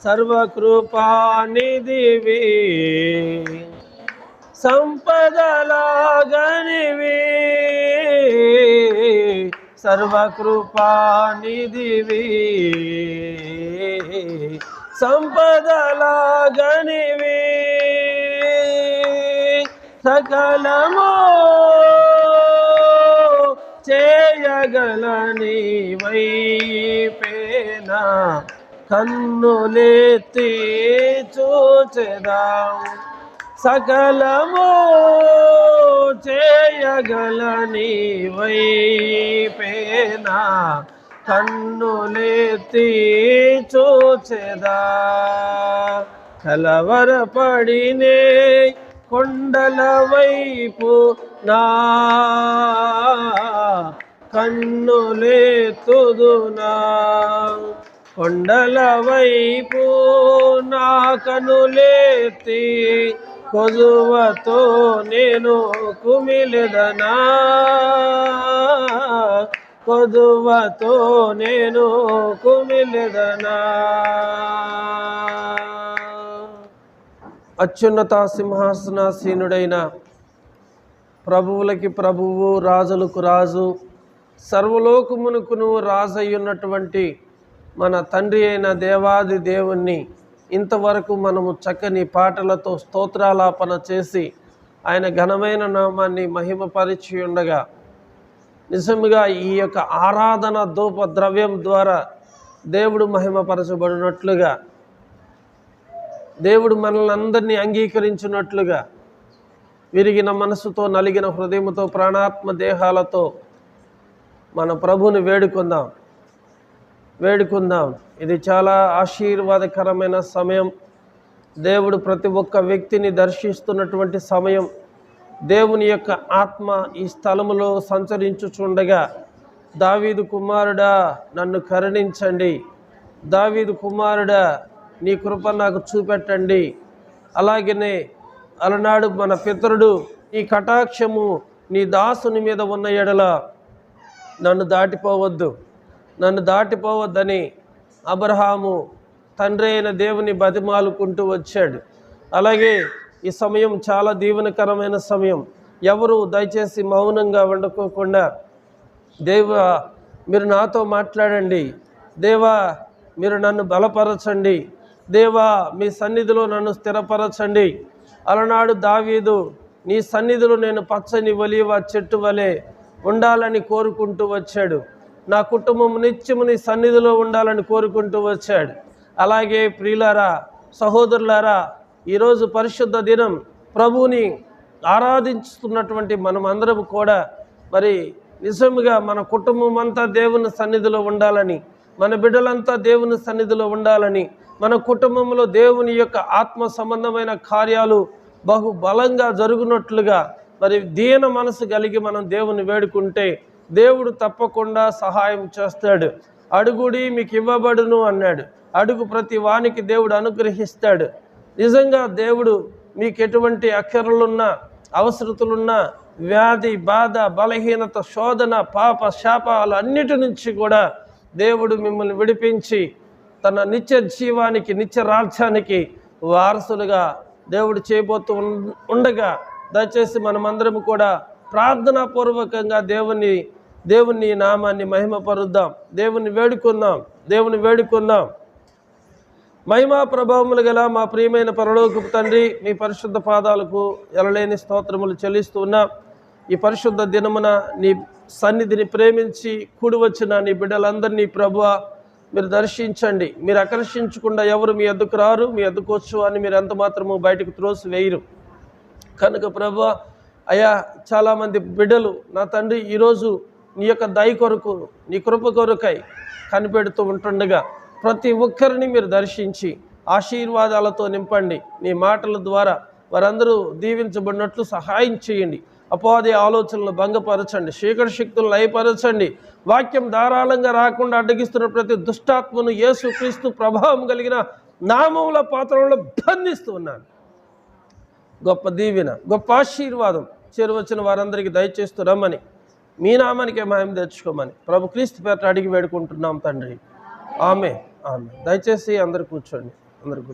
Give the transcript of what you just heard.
సర్వకృపానిధివి, సంపదలాగనివి, సర్వకృపానిధివి, సంపదలాగనివి, సకలము చేయగలని వైపేనా కన్నులెత్తి చూచెదాం. సకలము చేయగలని వైపేనా కన్నులెత్తి చూచెదా. కలవరపడినే కొండల వైపు నా కన్నులెత్తుదునా, కొండల వైపు నా కన్నులెత్తి కొదువతో నేను కుమిలెదనా, కొదువతో నేను కుమిలెదనా. అత్యున్నత సింహాసనాసీనుడైన ప్రభువులకి ప్రభువు, రాజులకు రాజు, సర్వలోకమునకును రాజయ్యున్నటువంటి మన తండ్రి అయిన దేవాది దేవుణ్ణి ఇంతవరకు మనము చక్కని పాటలతో స్తోత్రాలాపన చేసి ఆయన ఘనమైన నామాన్ని మహిమపరిచి ఉండగా, నిజంగా ఈ యొక్క ఆరాధన ధూప ద్రవ్యం ద్వారా దేవుడు మహిమపరచబడినట్లుగా, దేవుడు మనల్ని అందరినీ అంగీకరించినట్లుగా, విరిగిన మనసుతో, నలిగిన హృదయంతో, ప్రాణాత్మ దేహాలతో మన ప్రభుని వేడుకుందాం. ఇది చాలా ఆశీర్వాదకరమైన సమయం. దేవుడు ప్రతి ఒక్క వ్యక్తిని దర్శిస్తున్నటువంటి సమయం. దేవుని యొక్క ఆత్మ ఈ స్థలములో సంచరించుచుండగా, దావీదు కుమారుడా నన్ను కరుణించండి, దావీదు కుమారుడా నీ కృప నాకు చూపెట్టండి. అలాగనే అలనాడు మన పితరుడు ఈ కటాక్షము నీ దాసుని మీద ఉన్న ఎడల నన్ను దాటిపోవద్దని అబ్రహాము తండ్రి అయిన దేవుని బతిమాలుకుంటూ వచ్చాడు. అలాగే ఈ సమయం చాలా దీవెనకరమైన సమయం. ఎవరు దయచేసి మౌనంగా వండుకోకుండా, దేవా మీరు నాతో మాట్లాడండి, దేవా మీరు నన్ను బలపరచండి, దేవా మీ సన్నిధిలో నన్ను స్థిరపరచండి. అలనాడు దావీదు నీ సన్నిధిలో నేను పచ్చని ఒలీవ చెట్టు వలె ఉండాలని కోరుకుంటూ వచ్చాడు. నా కుటుంబం నిత్యము నీ సన్నిధిలో ఉండాలని కోరుకుంటూ వచ్చాడు. అలాగే ప్రియులారా, సహోదరులారా, ఈరోజు పరిశుద్ధ దినం ప్రభువుని ఆరాధించుతున్నటువంటి మనమందరం కూడా మరి నిజంగా మన కుటుంబం అంతా దేవుని సన్నిధిలో ఉండాలని, మన బిడ్డలంతా దేవుని సన్నిధిలో ఉండాలని, మన కుటుంబంలో దేవుని యొక్క ఆత్మ సంబంధమైన కార్యాలు బహు బలంగా జరుగునట్లుగా మరి దీన మనసు కలిగి మనం దేవుని వేడుకుంటే దేవుడు తప్పకుండా సహాయం చేస్తాడు. అడుగుడి మీకు ఇవ్వబడును అన్నాడు. అడుగు ప్రతి వానికి దేవుడు అనుగ్రహిస్తాడు. నిజంగా దేవుడు మీకు ఎటువంటి అక్కరలున్నా, అవసరతలున్నా, వ్యాధి, బాధ, బలహీనత, శోధన, పాప, శాపాలు అన్నిటి నుంచి కూడా దేవుడు మిమ్మల్ని విడిపించి తన నిత్య జీవానికి, నిత్య రాజ్యానికి వారసులుగా దేవుడు చేయబోతూ ఉండగా, దయచేసి మనమందరం కూడా ప్రార్థనాపూర్వకంగా దేవుని నామాన్ని మహిమపరుద్దాం, దేవుని వేడుకుందాం. మహిమా ప్రభావములు గల మా ప్రియమైన పరలోకపు తండ్రి, మీ పరిశుద్ధ పాదాలకు ఎలలేని స్తోత్రములు చెల్లిస్తూ ఉన్నాం. ఈ పరిశుద్ధ దినమున నీ సన్నిధిని ప్రేమించి కూడి వచ్చిన నీ బిడ్డలందరినీ ప్రభువా మీరు దర్శించండి. మీరు ఆకర్షించకుండా ఎవరు మీ ఎద్దుకు రారు, మీ ఎద్దుకు వచ్చు అని మీరు ఎంత మాత్రము బయటకు త్రోసి వేయరు. కనుక ప్రభువా అయ్యా, చాలామంది బిడ్డలు నా తండ్రి ఈరోజు నీ యొక్క దయ కొరకు, నీ కృప కొరకై కనిపెడుతూ ఉంటుండగా ప్రతి ఒక్కరిని మీరు దర్శించి ఆశీర్వాదాలతో నింపండి. నీ మాటల ద్వారా వారందరూ దీవించబడినట్లు సహాయం చేయండి. అపవాది ఆలోచనలు భంగపరచండి, చీకటి శక్తులను లయపరచండి. వాక్యం ధారాళంగా రాకుండా అడ్డగిస్తున్న ప్రతి దుష్టాత్మను యేసుక్రీస్తు ప్రభావం కలిగిన నామముల పాత్రలో బంధిస్తూ ఉన్నాను. గొప్ప దీవెన, గొప్ప ఆశీర్వాదం చేరువచ్చిన వారందరికీ దయచేస్తూ రమ్మని, మీ నామానికే మహిమ తెచ్చుకోమని ప్రభు క్రీస్తు పేరట అడిగి వేడుకుంటున్నాం తండ్రి. ఆమె. దయచేసి అందరు కూర్చోండి. అందరికీ